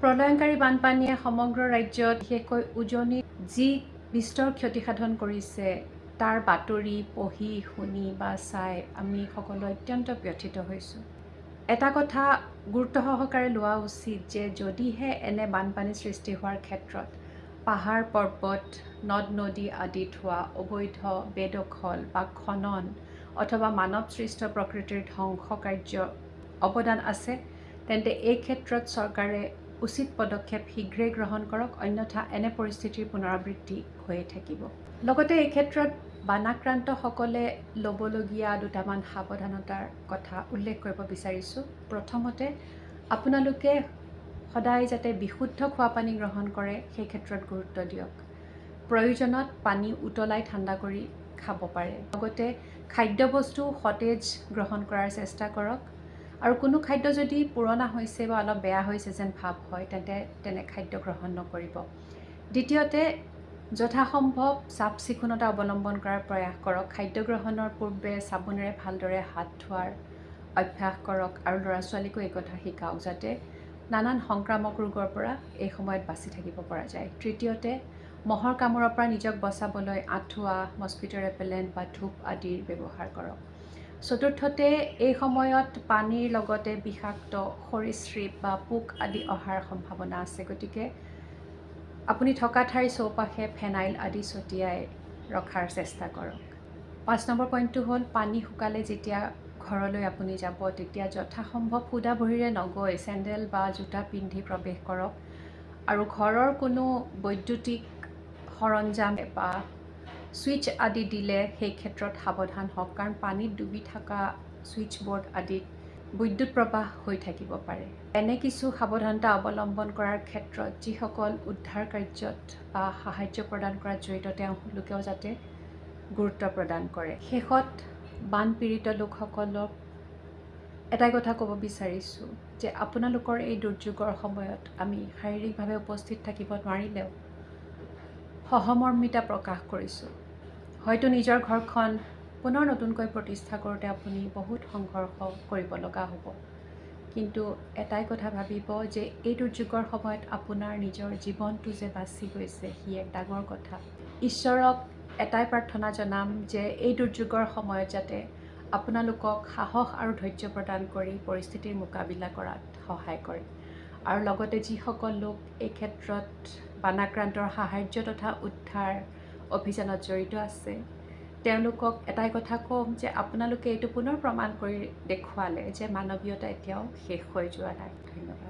প্ৰলয়ংকাৰী বানপানীয়ে সমগ্ৰ ৰাজ্যত বিশেষকৈ উজনিত যি বিস্তৰ ক্ষতিসাধন কৰিছে তাৰ বাতৰি পঢ়ি শুনি বা চাই আমি সকলো অত্যন্ত ব্যথিত হৈছোঁ। এটা কথা গুৰুত্ব সহকাৰে লোৱা উচিত যে যদিহে এনে বানপানী সৃষ্টি হোৱাৰ ক্ষেত্ৰত পাহাৰ পৰ্বত নদ নদী আদিত হোৱা অবৈধ বেদখল বা খনন অথবা মানৱ সৃষ্ট প্ৰকৃতিৰ ধ্বংস কাৰ্য অৱদান আছে, তেন্তে এই ক্ষেত্ৰত চৰকাৰে উচিত পদক্ষেপ শীঘ্ৰেই গ্ৰহণ কৰক, অন্যথা এনে পৰিস্থিতিৰ পুনৰাবৃত্তি হৈয়ে থাকিব। লগতে এই ক্ষেত্ৰত বানাক্ৰান্তসকলে ল'বলগীয়া দুটামান সাৱধানতাৰ কথা উল্লেখ কৰিব বিচাৰিছোঁ। প্ৰথমতে, আপোনালোকে সদায় যাতে বিশুদ্ধ খোৱা পানী গ্ৰহণ কৰে সেই ক্ষেত্ৰত গুৰুত্ব দিয়ক। প্ৰয়োজনত পানী উতলাই ঠাণ্ডা কৰি খাব পাৰে। লগতে খাদ্যবস্তু সতেজ গ্ৰহণ কৰাৰ চেষ্টা কৰক। আৰু কোনো খাদ্য যদি পুৰণা হৈছে বা অলপ বেয়া হৈছে যেন ভাৱ হয় তেন্তে তেনে খাদ্য গ্ৰহণ নকৰিব। দ্বিতীয়তে, যথাসম্ভৱ চাফ চিকুণতা অৱলম্বন কৰাৰ প্ৰয়াস কৰক। খাদ্য গ্ৰহণৰ পূৰ্বে চাবোনেৰে ভালদৰে হাত ধোৱাৰ অভ্যাস কৰক আৰু ল'ৰা ছোৱালীকো এই কথা শিকাওক যাতে নানান সংক্ৰামক ৰোগৰ পৰা এই সময়ত বাচি থাকিব পৰা যায়। তৃতীয়তে, মহৰ কামোৰৰ পৰা নিজক বচাবলৈ আঁঠুৱা, মস্কিটো ৰেপেলেণ্ট বা ধূপ আদিৰ ব্যৱহাৰ কৰক। চতুৰ্থতে, এই সময়ত পানীৰ লগতে বিষাক্ত সৰীসৃপ বা পোক আদি অহাৰ সম্ভাৱনা আছে, গতিকে আপুনি থকা ঠাইৰ চৌপাশে ফেনাইল আদি ছটিয়াই ৰখাৰ চেষ্টা কৰক। 5 নম্বৰ পইণ্টটো হ'ল পানী শুকালে যেতিয়া ঘৰলৈ আপুনি যাব তেতিয়া যথাসম্ভৱ শুদা ভৰিৰে নগৈ চেণ্ডেল বা জোতা পিন্ধি প্ৰৱেশ কৰক আৰু ঘৰৰ কোনো বৈদ্যুতিক সৰঞ্জাম বা ছুইচ আদি দিলে সেই ক্ষেত্ৰত সাৱধান হওক, কাৰণ পানীত ডুবি থকা ছুইচ বৰ্ড আদিত বৈদ্যুত প্ৰবাহ হৈ থাকিব পাৰে। এনে কিছু সাৱধানতা অৱলম্বন কৰাৰ ক্ষেত্ৰত যিসকল উদ্ধাৰ কাৰ্যত বা সাহায্য প্ৰদান কৰাত জড়িত তেওঁলোকেও যাতে গুৰুত্ব প্ৰদান কৰে। শেষত বানপীড়িত লোকসকলক এটাই কথা ক'ব বিচাৰিছোঁ যে আপোনালোকৰ এই দুৰ্যোগৰ সময়ত আমি শাৰীৰিকভাৱে উপস্থিত থাকিব নোৱাৰিলেও সহমৰ্মিতা প্ৰকাশ কৰিছোঁ। হয়তো নিজৰ ঘৰখন পুনৰ নতুনকৈ প্ৰতিষ্ঠা কৰোঁতে আপুনি বহুত সংঘৰ্ষ কৰিব লগা হ'ব, কিন্তু এটাই কথা ভাবিব যে এই দুৰ্যোগৰ সময়ত আপোনাৰ নিজৰ জীৱনটো যে বাচি গৈছে সি এক ডাঙৰ কথা। ঈশ্বৰক এটাই প্ৰাৰ্থনা জনাম যে এই দুৰ্যোগৰ সময়ত যাতে আপোনালোকক সাহস আৰু ধৈৰ্য প্ৰদান কৰি পৰিস্থিতিৰ মোকাবিলা কৰাত সহায় কৰে। আৰু লগতে যিসকল লোক এই ক্ষেত্ৰত বানাক্ৰান্তৰ সাহায্য তথা উদ্ধাৰ অভিযানত জড়িত আছে তেওঁলোকক এটাই কথা ক'ম যে আপোনালোকে এইটো পুনৰ প্ৰমাণ কৰি দেখুৱালে যে মানৱীয়তা এতিয়াও শেষ হৈ যোৱা নাই। ধন্যবাদ।